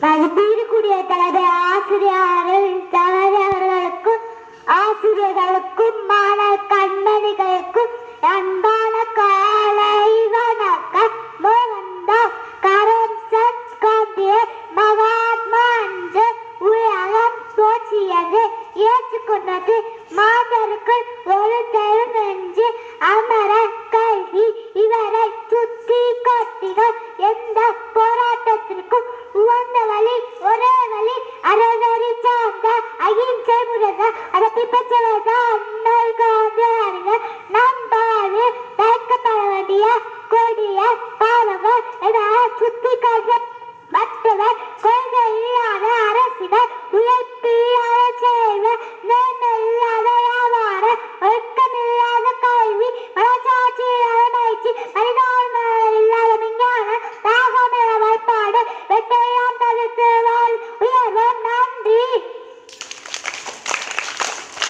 மதிப்பீடுக்குரிய தலைமை ஆசிரியர்களுக்கும் ஆசிரியர்களுக்கும் மாணவ கண்மணிகளுக்கும் அன்பான காலை வணக்கம். மோகன்தாஸ் கரம்சந்த் காந்திய மகாத்மா என்று உலகம் போற்றியது ஏற்றுக்கொண்டது. மாந்தர்கள் ஒரு தரும் என்று அமர கல்வி இவரை சுத்தி காட்டினார். எந்த போராட்டத்திற்கும் உகந்த வழி ஒரே வழி அறநெறி சார்ந்த அகிம்சை முறை அதை பின்பற்றுவதா அண்ணல் காந்தி அறிஞர். நாம்